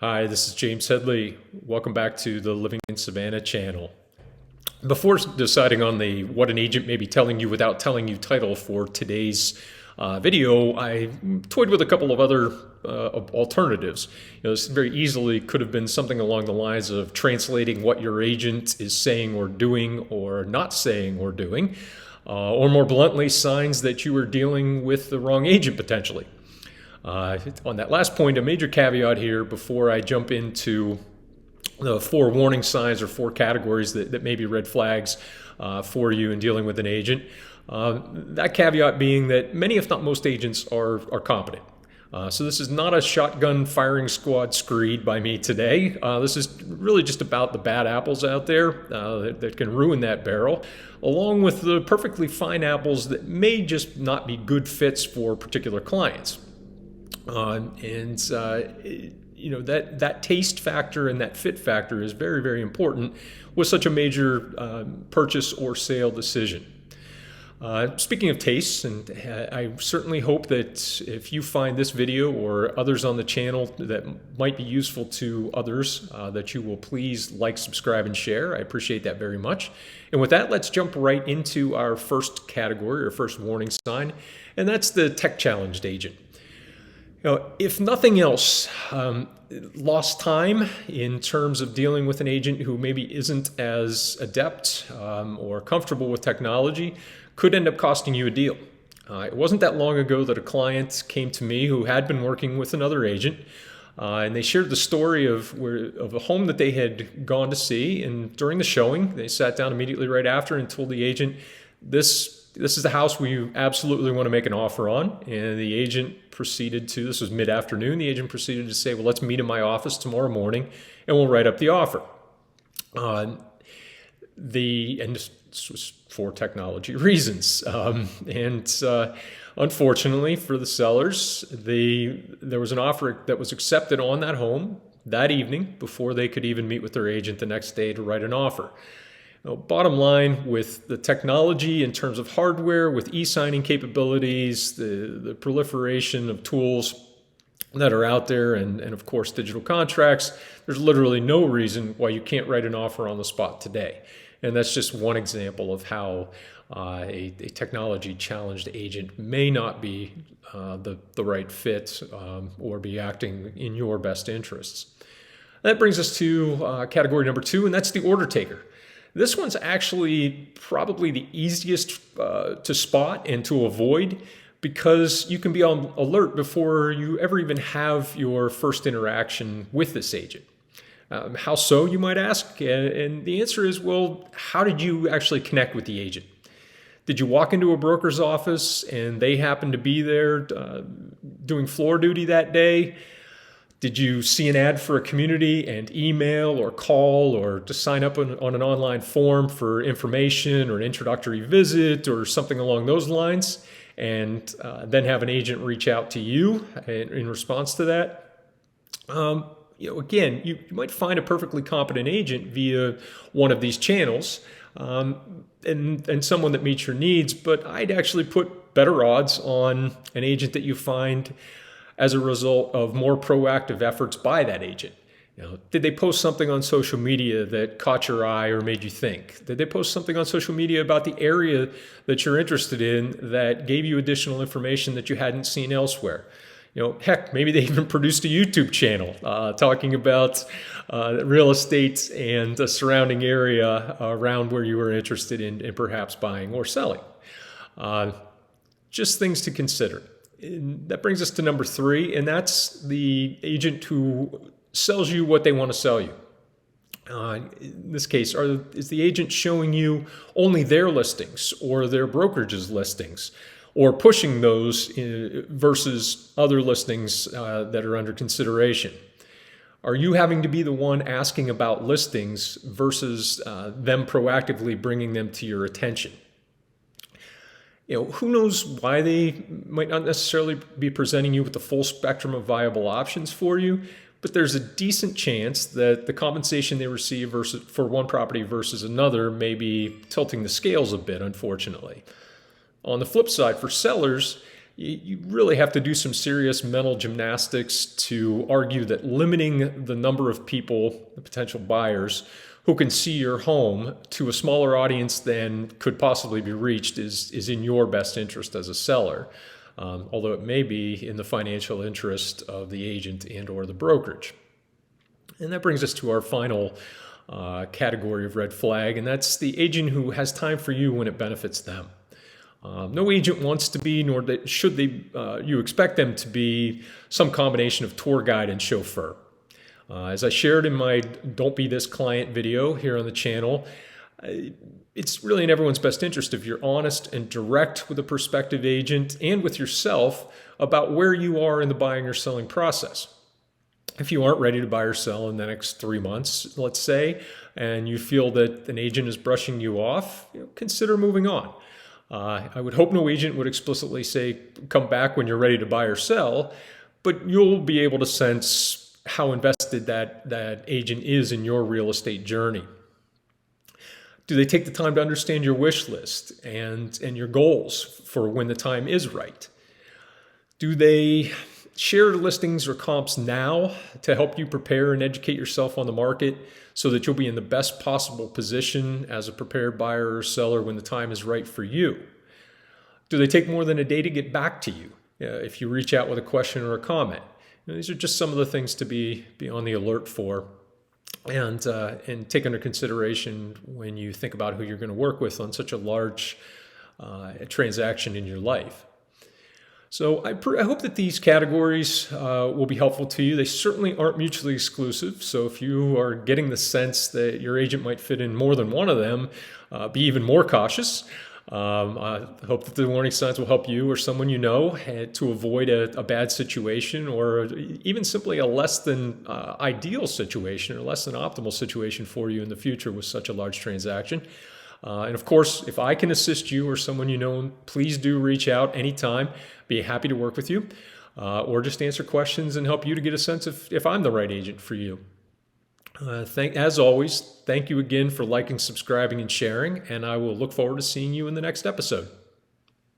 Hi, this is James Headley. Welcome back to the Living in Savannah channel. Before deciding on the what an agent may be telling you without telling you title for today's video, I toyed with a couple of other alternatives. This very easily could have been something along the lines of translating what your agent is saying or doing or not saying or doing, or more bluntly, signs that you are dealing with the wrong agent potentially. On that last point, a major caveat here before I jump into the 4 warning signs or 4 categories that may be red flags for you in dealing with an agent. That caveat being that many, if not most, agents are competent. So this is not a shotgun firing squad screed by me today. This is really just about the bad apples out there that can ruin that barrel, along with the perfectly fine apples that may just not be good fits for particular clients. That taste factor and that fit factor is very, very important with such a major purchase or sale decision. Speaking of tastes, and I certainly hope that if you find this video or others on the channel that might be useful to others, that you will please like, subscribe, and share. I appreciate that very much. And with that, let's jump right into our first category or first warning sign, and that's the tech-challenged agent. If nothing else, lost time in terms of dealing with an agent who maybe isn't as adept or comfortable with technology could end up costing you a deal. It wasn't that long ago that a client came to me who had been working with another agent, and they shared the story of a home that they had gone to see. And during the showing, they sat down immediately right after and told the agent, this is the house we absolutely want to make an offer on. And the agent proceeded to, this was mid-afternoon, the agent proceeded to say, well, let's meet in my office tomorrow morning and we'll write up the offer. And this was for technology reasons. Unfortunately for the sellers, there was an offer that was accepted on that home that evening before they could even meet with their agent the next day to write an offer. Bottom line, with the technology in terms of hardware, with e-signing capabilities, the proliferation of tools that are out there, and of course digital contracts, there's literally no reason why you can't write an offer on the spot today. And that's just one example of how a technology challenged agent may not be the right fit or be acting in your best interests. That brings us to category number 2, and that's the order taker. This one's actually probably the easiest to spot and to avoid because you can be on alert before you ever even have your first interaction with this agent. How so, you might ask? And the answer is, well, how did you actually connect with the agent? Did you walk into a broker's office and they happened to be there doing floor duty that day? Did you see an ad for a community and email or call or to sign up on an online form for information or an introductory visit or something along those lines, and then have an agent reach out to you in response to that? Again, you might find a perfectly competent agent via one of these channels and someone that meets your needs, but I'd actually put better odds on an agent that you find as a result of more proactive efforts by that agent. Did they post something on social media that caught your eye or made you think? Did they post something on social media about the area that you're interested in that gave you additional information that you hadn't seen elsewhere? Heck, maybe they even produced a YouTube channel talking about real estate and the surrounding area around where you were interested in perhaps buying or selling. Just things to consider. And that brings us to number 3, and that's the agent who sells you what they want to sell you. In this case, is the agent showing you only their listings or their brokerage's listings, or pushing those versus other listings that are under consideration? Are you having to be the one asking about listings versus them proactively bringing them to your attention? Who knows why they might not necessarily be presenting you with the full spectrum of viable options for you, but there's a decent chance that the compensation they receive for one property versus another may be tilting the scales a bit, unfortunately. On the flip side, for sellers, you really have to do some serious mental gymnastics to argue that limiting the number of people, the potential buyers, who can see your home to a smaller audience than could possibly be reached is in your best interest as a seller, although it may be in the financial interest of the agent and or the brokerage. And that brings us to our final category of red flag, and that's the agent who has time for you when it benefits them. No agent wants to be, nor should they, you expect them to be some combination of tour guide and chauffeur. As I shared in my Don't Be This Client video here on the channel, it's really in everyone's best interest if you're honest and direct with a prospective agent and with yourself about where you are in the buying or selling process. If you aren't ready to buy or sell in the next 3 months, let's say, and you feel that an agent is brushing you off, consider moving on. I would hope no agent would explicitly say, come back when you're ready to buy or sell, but you'll be able to sense how invested that agent is in your real estate journey. Do they take the time to understand your wish list and your goals for when the time is right? Do they share listings or comps now to help you prepare and educate yourself on the market so that you'll be in the best possible position as a prepared buyer or seller when the time is right for you? Do they take more than a day to get back to you if you reach out with a question or a comment? These are just some of the things to be on the alert for and take under consideration when you think about who you're going to work with on such a large transaction in your life. So I hope that these categories will be helpful to you. They certainly aren't mutually exclusive. So if you are getting the sense that your agent might fit in more than one of them, be even more cautious. I hope that the warning signs will help you or someone you know to avoid a bad situation or even simply a less than ideal situation or less than optimal situation for you in the future with such a large transaction. And of course, if I can assist you or someone you know, please do reach out anytime. Be happy to work with you or just answer questions and help you to get a sense if I'm the right agent for you. As always, thank you again for liking, subscribing, and sharing, and I will look forward to seeing you in the next episode.